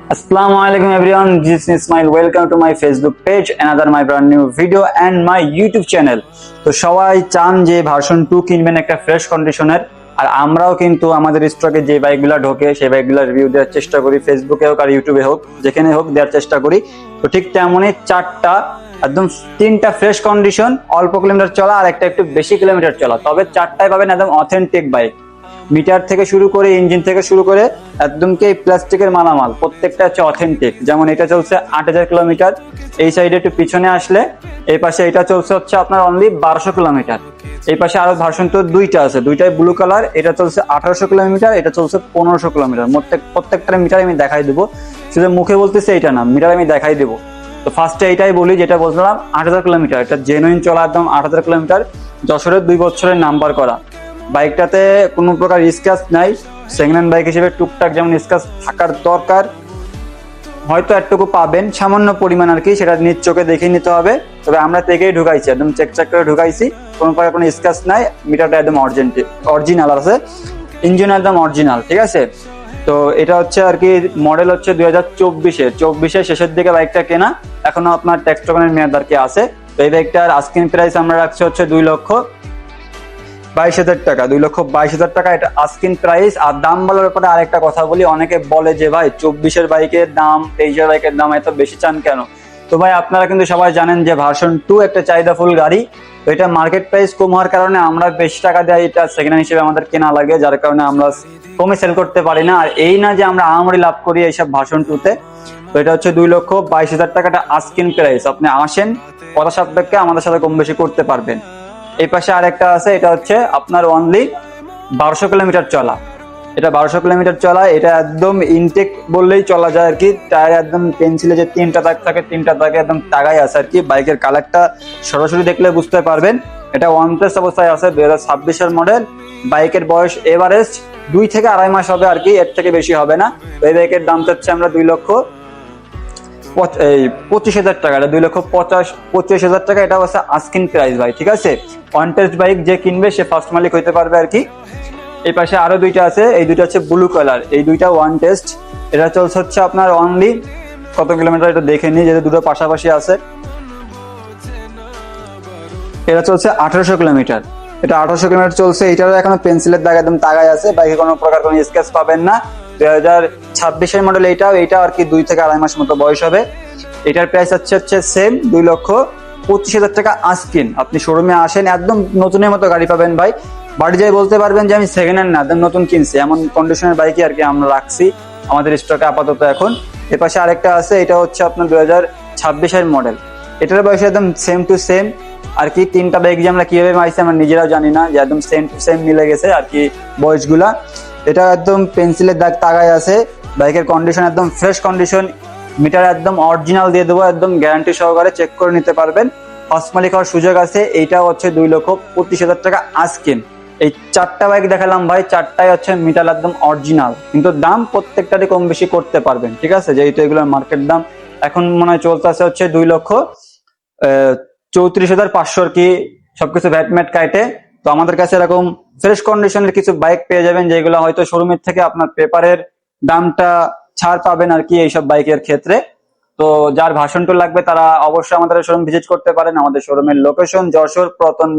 Assalamualaikum everyone, this is Ismail. Welcome to my Facebook page, another my brand new video and my YouTube channel. তো সবাই চান যে version 2 কিনবেন একটা fresh কন্ডিশনের, আর আমরাও কিন্তু আমাদের স্টকে যে বাইকগুলো ঢোকে সেই বাইকগুলো রিভিউ দেওয়ার চেষ্টা করি, ফেসবুকে হোক আর ইউটিউবে হোক, যেখানে হোক দেওয়ার চেষ্টা করি। তো ঠিক তেমনই একদম তিনটা ফ্রেশ কন্ডিশন, অল্প কিলোমিটার চলা আর একটা একটু বেশি কিলোমিটার চলা, তবে চারটায় পাবেন একদম অথেন্টিক বাইক। মিটার থেকে শুরু করে ইঞ্জিন থেকে শুরু করে একদম কি প্লাস্টিকের মালামাল প্রত্যেকটা হচ্ছে অথেন্টিক। যেমন এটা চলছে 8000 কিলোমিটার, এই সাইডে একটু পিছনে আসলে এই পাশে এটা চলছে হচ্ছে আপনার অনলি 1200 কিলোমিটার। এই পাশে আরো ভার্সন তো দুইটা আছে, দুইটাই ব্লু কালার, এটা চলছে 1800 কিলোমিটার, এটা চলছে 1500 কিলোমিটার। প্রত্যেকটা মিটার আমি দেখাই দেবো, শুধু মুখে বলতেছি এইটা না, মিটার আমি দেখাই দেবো। তো ফার্স্টে এইটাই বলি যেটা বলছিলাম 8000 কিলোমিটার, এটা জেনুইন চলা একদম 8000 কিলোমিটার, যশোরের 2 বছরের নাম্বার করা। বাইকটাতে কোনো প্রকার স্ক্র্যাচ নাই। সেকেন্ড হ্যান্ড বাইক হিসেবে টুকটাক যেমন স্ক্র্যাচ থাকার দরকার, হয়তো একটুকু পাবেন সামান্য পরিমাণ আর কি, সেটা নিজ চোখে দেখে নিতে হবে। তবে আমরা থেকেই ঢুকাইছি, একদম চেক করে ঢুকাইছি, কোনো প্রকার কোনো স্ক্র্যাচ নাই। মিটারটা একদম অরিজিনাল আছে, ইঞ্জিন একদম অরিজিনাল, ঠিক আছে। তো এটা হচ্ছে আর কি মডেল হচ্ছে 2024-এর শেষের দিকে বাইকটা কেনা, এখনো আপনার ট্যাক্স টোকেনের মেয়াদ আর কি আছে। তো এই বাইকটার আস্কিং প্রাইস আমরা রাখছি হচ্ছে 2,22,000 টাকা, 2,22,000 টাকা এটা আস্কিং প্রাইস। আর দাম বলার ব্যাপারে আরেকটা কথা বলি, অনেকে বলে যে ভাই 24-এর বাইকের দাম 23-এর বাইকের দাম এত বেশি চান কেন? তো ভাই আপনারা কিন্তু সবাই জানেন যে ভার্সন 2 একটা চাহিদাফুল গাড়ি, তো এটা মার্কেট প্রাইস কম হওয়ার কারণে আমরা বেশি টাকা দিয়ে এটা সেকেন্ড হ্যান্ড হিসেবে আমাদের কেনা লাগে, যার কারণে আমরা কমে সেল করতে পারি না। আর এই না যে আমরা আহামরি লাভ করি এইসব ভার্সন 2-তে। তো এটা হচ্ছে 2,22,000 টাকাটা আস্কিং প্রাইস। আপনি আসেন, কথা সাপেক্ষে আমাদের সাথে কম বেশি করতে পারবেন। এই পাশে আরেকটা আছে, এটা হচ্ছে আপনার অনলি 1200 কিলোমিটার চলা, এটা 1200 কিলোমিটার চলা, এটা একদম ইনটেক বললেই চলা যায় আর কি। টায়ার একদম পেন্সিলে যে 3টা দাগ থাকে 3টা দাগে একদম তাগাই আছে আর কি। বাইকের কালারটা সরাসরি দেখলে বুঝতে পারবেন। এটা ওয়ান প্লাস অবস্থায় আছে, 2026-এর মডেল। বাইকের বয়স এভারেস্ট 2 থেকে 2.5 মাস হবে আর কি, এর থেকে বেশি হবে না। এই বাইকের দাম চাচ্ছে আমরা 2,25,000 টাকা, এটা 2,25,000 টাকা, এটা হচ্ছে আস্কিং প্রাইস ভাই, ঠিক আছে। ওয়ান টেস্ট বাইক যে কিনবে সে ফার্স্ট মালিক হইতে পারবে আর কি। এই পাশে আরো দুইটা আছে, এই দুইটা হচ্ছে ব্লু কালার, এই দুইটা ওয়ান টেস্ট। এটা চলছে হচ্ছে আপনার অনলি কত কিলোমিটার এটা দেখে নিই, যেহেতু দুটো পাশাপাশি আছে। এটা চলছে 1800 কিলোমিটার, এটা 1800 কিলোমিটার চলছে। এটারও এখনো পেন্সিলের দাগ একদম তাগায় আছে, বাইকে কোনো প্রকার কোনো স্ক্র্যাচ পাবেন না। 2026-এর মডেল এইটা আর কি, 2 থেকে 2.5 মাস মতো বয়স হবে। এটার প্রাইস হচ্ছে সেম 2,25,000 টাকা আস্কিং। আপনি শোরুমে আসেন, একদম নতুনের মতো গাড়ি পাবেন ভাই। বাড়ি যাই বলতে পারবেন যে আমি সেকেন্ড হ্যান্ড না, একদম নতুন কিনছি, এমন কন্ডিশনের বাইকই আর কি আমরা রাখছি আমাদের স্টকে আপাতত এখন। এর পাশে আরেকটা আছে, এটা হচ্ছে আপনার 2026-এর মডেল, এটার বয়স একদম সেম টু সেম আর কি। 3টা বাইক যে আমরা কিভাবে মাইছি আমরা নিজেরাও জানি না, যে একদম সেম টু সেম মিলে গেছে আর কি বয়সগুলা। এটা একদম পেন্সিলের দাগ তাগায় আছে, বাইকের কন্ডিশন একদম ফ্রেশ কন্ডিশন, মিটার একদম অরিজিনাল দিয়ে দেবো, একদম গ্যারান্টি সহকারে চেক করে নিতে পারবেন, ফার্স্ট মালিক হওয়ার সুযোগ আছে। এইটা হচ্ছে 2,25,000 টাকা আস্কিং। এই 4টা বাইক দেখালাম ভাই, 4টাই হচ্ছে মিটার একদম অরিজিনাল, কিন্তু দাম প্রত্যেকটারই কম বেশি করতে পারবেন, ঠিক আছে। যেহেতু এগুলোর মার্কেট দাম এখন মনে হয় চলতে আছে হচ্ছে 2,34,500 আর কি, সবকিছু ভ্যাট ম্যাট কাটে। তো আমাদের কাছে এরকম ফ্রেশ কন্ডিশনের কিছু বাইক পেয়ে যাবেন, যেগুলো হয়তো শোরুমের থেকে আপনার পেপারের দামটা ছাড় পাবেন আর কি এইসব বাইকের ক্ষেত্রে। তো যার ভার্সন 2 লাগবে তারা অবশ্যই আমাদের শোরুম ভিজিট করতে পারেন। আমাদের শোরুমের লোকেশন যশোর পুরাতন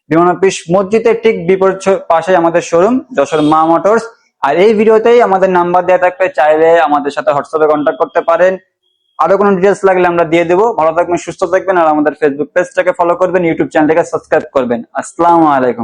বিমান অফিস মসজিদের ঠিক বিপরীত পাশে আমাদের শোরুম, যশোর মা মোটরস। আর এই ভিডিওতেই আমাদের নাম্বার দেওয়া থাকবে, চাইলে আমাদের সাথে হোয়াটসঅ্যাপে কন্ট্যাক্ট করতে পারেন। আরো কোনো ডিটেলস লাগলে আমরা দিয়ে দেবো। ভালো থাকবেন, সুস্থ থাকবেন, আর আমাদের ফেসবুক পেজটাকে ফলো করবেন, ইউটিউব চ্যানেলটাকে সাবস্ক্রাইব করবেন। আসসালামু আলাইকুম।